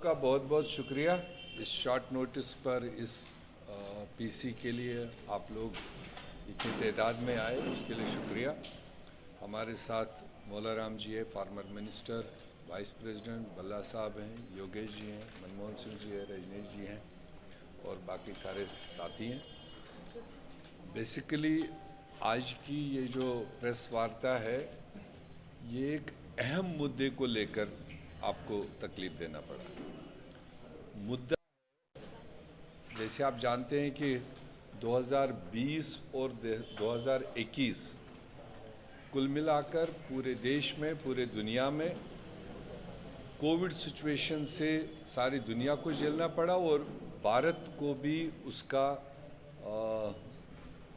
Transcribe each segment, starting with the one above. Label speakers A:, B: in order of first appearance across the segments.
A: आपका बहुत बहुत शुक्रिया इस शॉर्ट नोटिस पर इस पीसी के लिए आप लोग इतनी तादाद में आए उसके लिए शुक्रिया। हमारे साथ मौला राम जी है, farmer minister, vice president Bhalla साहब हैं, योगेश जी हैं, मनमोहन सिंह जी हैं, रजनीश जी हैं और बाकी सारे साथी हैं। बेसिकली आज की ये जो प्रेस वार्ता है ये एक अहम मुद्दे को लेकर आपको तकलीफ देना पड़ा। मुद्दा जैसे आप जानते हैं कि 2020 और 2021 कुल मिलाकर पूरे देश में, पूरे दुनिया में कोविड सिचुएशन से सारी दुनिया को झेलना पड़ा और भारत को भी उसका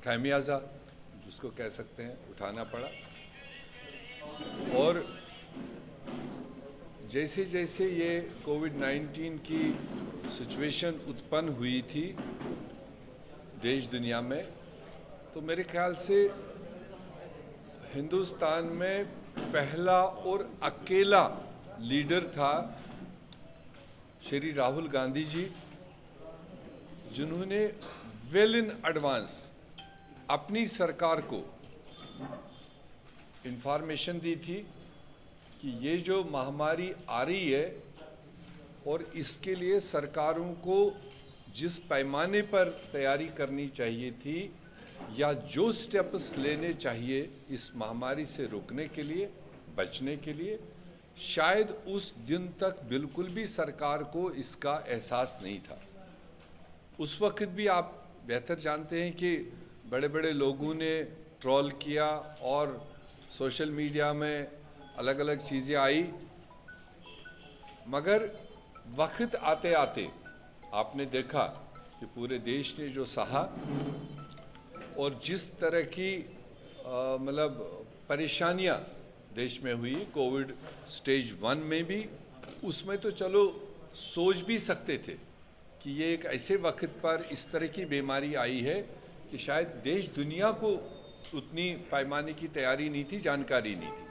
A: खामियाजा जिसको कह सकते हैं उठाना पड़ा। और जैसे जैसे ये कोविड-19 की सिचुएशन उत्पन्न हुई थी देश दुनिया में, तो मेरे ख्याल से हिंदुस्तान में पहला और अकेला लीडर था श्री राहुल गांधी जी, जिन्होंने वेल इन एडवांस अपनी सरकार को इंफॉर्मेशन दी थी कि ये जो महामारी आ रही है और इसके लिए सरकारों को जिस पैमाने पर तैयारी करनी चाहिए थी या जो स्टेप्स लेने चाहिए इस महामारी से रोकने के लिए, बचने के लिए, शायद उस दिन तक बिल्कुल भी सरकार को इसका एहसास नहीं था। उस वक्त भी आप बेहतर जानते हैं कि बड़े बड़े लोगों ने ट्रोल किया और सोशल मीडिया में अलग अलग चीज़ें आई, मगर वक्त आते आते आपने देखा कि पूरे देश ने जो सहा और जिस तरह की मतलब परेशानियां देश में हुई कोविड स्टेज 1 में भी, उसमें तो चलो सोच भी सकते थे कि ये एक ऐसे वक्त पर इस तरह की बीमारी आई है कि शायद देश दुनिया को उतनी पैमाने की तैयारी नहीं थी, जानकारी नहीं थी।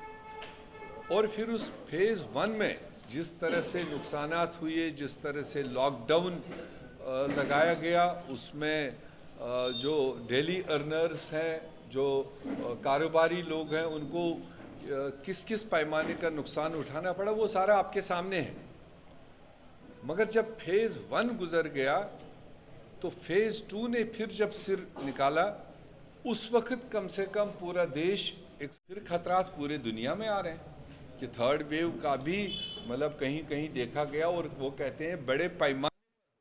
A: और फिर उस फेज़ 1 में जिस तरह से नुकसानात हुए, जिस तरह से लॉकडाउन लगाया गया, उसमें जो डेली अर्नर्स हैं, जो कारोबारी लोग हैं, उनको किस किस पैमाने का नुकसान उठाना पड़ा, वो सारा आपके सामने है। मगर जब फेज़ 1 गुजर गया तो फेज़ 2 ने फिर जब सिर निकाला, उस वक्त कम से कम पूरा देश, एक फिर खतरात पूरे दुनिया में आ रहे हैं कि थर्ड वेव का भी मतलब कहीं कहीं देखा गया और वो कहते हैं बड़े पैमाने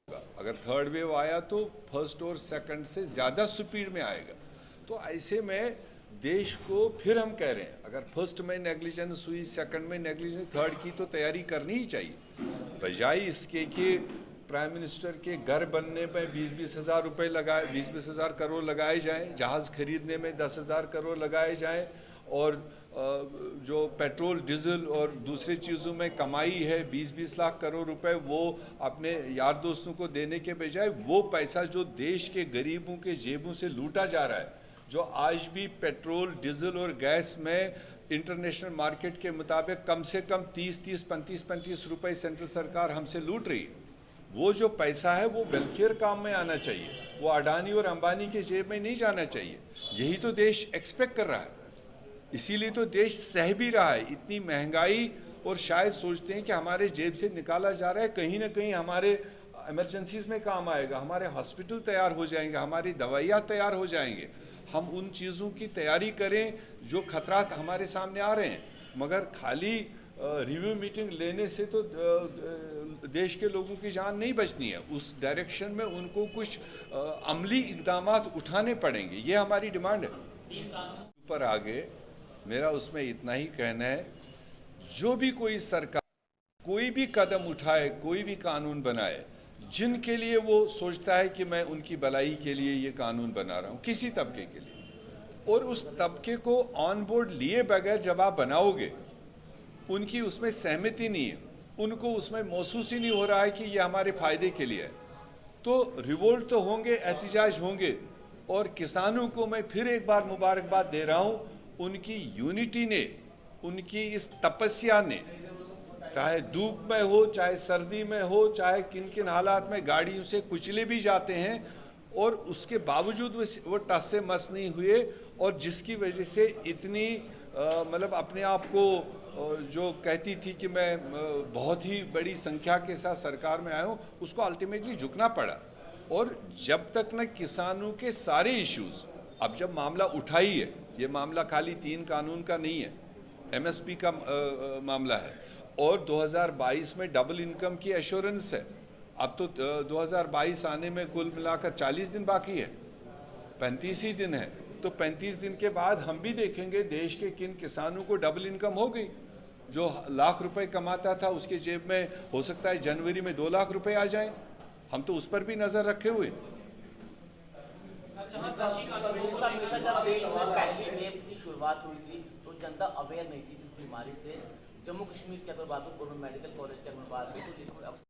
A: पर होगा। अगर थर्ड वेव आया तो फर्स्ट और सेकंड से ज़्यादा स्पीड में आएगा। तो ऐसे में देश को फिर हम कह रहे हैं, अगर फर्स्ट में नेग्लिजेंस हुई, सेकंड में नेग्लिजेंस, थर्ड की तो तैयारी करनी ही चाहिए, बजाय इसके कि प्राइम मिनिस्टर के घर बनने में 20-20 हज़ार रुपये लगाए, 20-20 हज़ार करोड़ लगाए जाएं, जहाज़ खरीदने में 10 हज़ार करोड़ लगाए जाएं और जो पेट्रोल, डीजल और दूसरी चीज़ों में कमाई है 20-20 लाख करोड़ रुपए, वो अपने यार दोस्तों को देने के बजाय वो पैसा जो देश के गरीबों के जेबों से लूटा जा रहा है, जो आज भी पेट्रोल, डीजल और गैस में इंटरनेशनल मार्केट के मुताबिक कम से कम 30-30, 35-35 रुपये सेंट्रल सरकार हमसे लूट रही है, वो जो पैसा है वो वेलफेयर काम में आना चाहिए, वो अडानी और अंबानी के जेब में नहीं जाना चाहिए। यही तो देश एक्सपेक्ट कर रहा है, इसीलिए तो देश सह भी रहा है इतनी महंगाई, और शायद सोचते हैं कि हमारे जेब से निकाला जा रहा है, कहीं ना कहीं हमारे इमरजेंसीज में काम आएगा, हमारे हॉस्पिटल तैयार हो जाएंगे, हमारी दवाइयाँ तैयार हो जाएंगे, हम उन चीज़ों की तैयारी करें जो खतरात हमारे सामने आ रहे हैं। मगर खाली रिव्यू मीटिंग लेने से तो देश के लोगों की जान नहीं बचनी है, उस डायरेक्शन में उनको कुछ अमली इक़दामात उठाने पड़ेंगे, ये हमारी डिमांड है। ऊपर आगे मेरा उसमें इतना ही कहना है, जो भी कोई सरकार कोई भी कदम उठाए, कोई भी कानून बनाए, जिनके लिए वो सोचता है कि मैं उनकी भलाई के लिए ये कानून बना रहा हूँ, किसी तबके के लिए, और उस तबके को ऑन बोर्ड लिए बगैर जब आप बनाओगे, उनकी उसमें सहमति नहीं है, उनको उसमें महसूस ही नहीं हो रहा है कि ये हमारे फ़ायदे के लिए है, तो रिवोल्ट तो होंगे, एहतिजाज होंगे। और किसानों को मैं फिर एक बार मुबारकबाद दे रहा हूँ, उनकी यूनिटी ने, उनकी इस तपस्या ने चाहे धूप में हो, चाहे सर्दी में हो, चाहे किन किन हालात में गाड़ियों से कुचले भी जाते हैं, और उसके बावजूद वो टस से मस नहीं हुए, और जिसकी वजह से इतनी मतलब अपने आप को जो कहती थी कि मैं बहुत ही बड़ी संख्या के साथ सरकार में आया हूँ, उसको अल्टीमेटली झुकना पड़ा। और जब तक न किसानों के सारे इश्यूज, अब जब मामला उठा ही है, ये मामला खाली 3 कानून का नहीं है, एमएसपी का मामला है, और 2022 में डबल इनकम की एश्योरेंस है। अब तो 2022 आने में कुल मिलाकर 40 दिन बाकी है, 35 ही दिन है। तो 35 दिन के बाद हम भी देखेंगे देश के किन किसानों को डबल इनकम हो गई। जो लाख रुपए कमाता था उसके जेब में हो सकता है जनवरी में 2 लाख रुपए आ जाएं। हम तो उस पर भी नजर रखे हुए।
B: जब देश में पहली वेव की शुरुआत हुई थी तो जनता अवेयर नहीं थी इस बीमारी से। जम्मू कश्मीर की अगर बात हो, मेडिकल कॉलेज की अगर बात हो, तो